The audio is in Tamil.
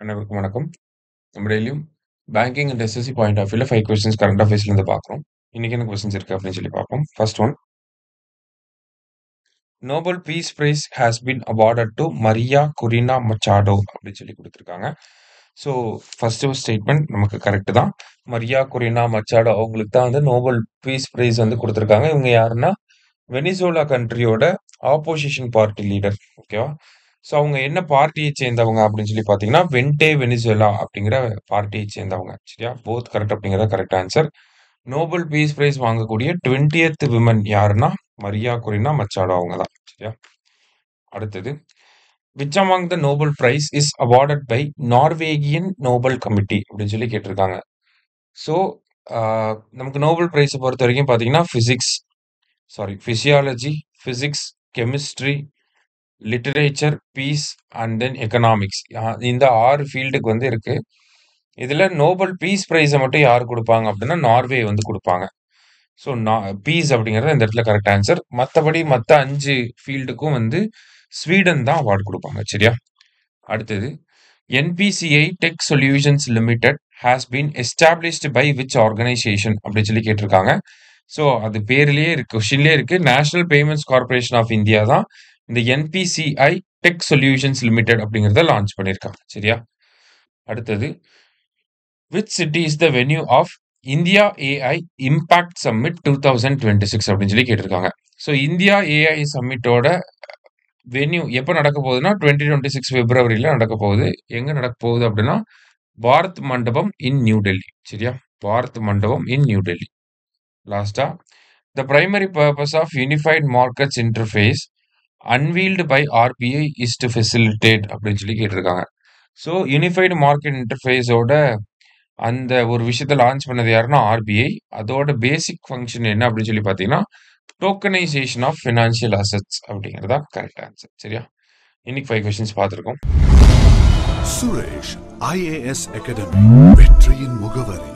அனைவருக்கும் வணக்கம். நம்ம டெய்லியும் banking and SSC point of வியூல 5 கொஸ்டின்ஸ் கரண்ட் அஃபேர்ஸ்ல இருந்து பார்க்குறோம். இன்னைக்கு என்ன கொஸ்டின்ஸ் இருக்கு அப்படின்னு சொல்லி பார்ப்போம். First one, Nobel peace prize has been awarded to Maria Corina Machado அப்படின்னு சொல்லி கொடுத்துருக்காங்க. ஸோ ஃபர்ஸ்ட் ஸ்டேட்மெண்ட் நமக்கு கரெக்ட் தான். மரியா குரினா மச்சாடோ அவங்களுக்கு தான் வந்து நோபல் பீஸ் பிரைஸ் வந்து கொடுத்துருக்காங்க. இவங்க யாருன்னா வெனிசோலா கண்ட்ரியோட ஆப்போசிஷன் பார்ட்டி லீடர். ஓகேவா? ஸோ அவங்க என்ன பார்ட்டியை சேர்ந்தவங்க அப்படின்னு சொல்லி பார்த்தீங்கன்னா வென்டே வெனிசுவேலா அப்படிங்கிற பார்ட்டியை சேர்ந்தவங்க. சரியா? போத் கரெக்ட் அப்படிங்கிறத correct answer. Nobel peace price வாங்கக்கூடிய 20th விமன் யாருன்னா மரியா குரினா மச்சாடோ அவங்க தான். சரியா? அடுத்தது, which among the Nobel prize is awarded by Norwegian Nobel committee அப்படின்னு சொல்லி கேட்டிருக்காங்க. ஸோ நமக்கு நோபல் பிரைஸை பொறுத்த வரைக்கும் பார்த்தீங்கன்னா physiology, physics, chemistry, literature, peace and then economics, இந்த 6 ஃபீல்டுக்கு வந்து இருக்கு. இதுல நோபல் பீஸ் பிரைஸை மட்டும் யார் கொடுப்பாங்க அப்படின்னா நார்வே வந்து கொடுப்பாங்க. ஸோ பீஸ் அப்படிங்கிறது இந்த இடத்துல கரெக்ட் ஆன்சர். மற்றபடி மற்ற 5 ஃபீல்டுக்கும் வந்து ஸ்வீடன் தான் அவார்டு கொடுப்பாங்க. சரியா? அடுத்தது, NPCI tech solutions limited has been established by which organisation அப்படின்னு சொல்லி கேட்டிருக்காங்க. ஸோ அது பேர்லயே இருக்கு, கொஸ்டின்லேயே இருக்கு. National payments corporation of India தான் இந்த என்பிசிஐ டெக் சொல்யூஷன்ஸ் லிமிடெட் அப்படிங்கிறத லான்ச் பண்ணியிருக்காங்க. சரியா? அடுத்தது, which city is the venue of India AI impact summit 2026 அப்படின்னு சொல்லி கேட்டிருக்காங்க. ஸோ இந்தியா ஏஐ சம்மிட்டோட வென்யூ எப்போ நடக்க போகுதுன்னா 2026 பிப்ரவரியில நடக்க போகுது. எங்க நடக்க போகுது அப்படின்னா பாரத் மண்டபம் இன் நியூ டெல்லி. சரியா? பாரத் மண்டபம் இன் நியூ டெல்லி. லாஸ்டா, the primary purpose of unified markets interface unveiled by RBI is to facilitate அப்படின்னு சொல்லி கேட்டிருக்காங்க. ஸோ யூனிஃபைடு மார்க்கெட் இன்டர்ஃபேஸோட அந்த ஒரு விஷயத்தை லான்ச் பண்ணது யாருன்னா ஆர்பிஐ. அதோட பேசிக் ஃபங்க்ஷன் என்ன அப்படின்னு சொல்லி பார்த்தீங்கன்னா டோக்கனைசேஷன் ஆஃப் ஃபினான்ஷியல் அசெட்ஸ் அப்படிங்கிறதா கரெக்ட் ஆன்சர். சரியா? இன்னைக்கு 5 கொஸ்டின்ஸ் பார்த்துருக்கோம். சுரேஷ் IAS அகாடமி வெற்றியின் முகவரி.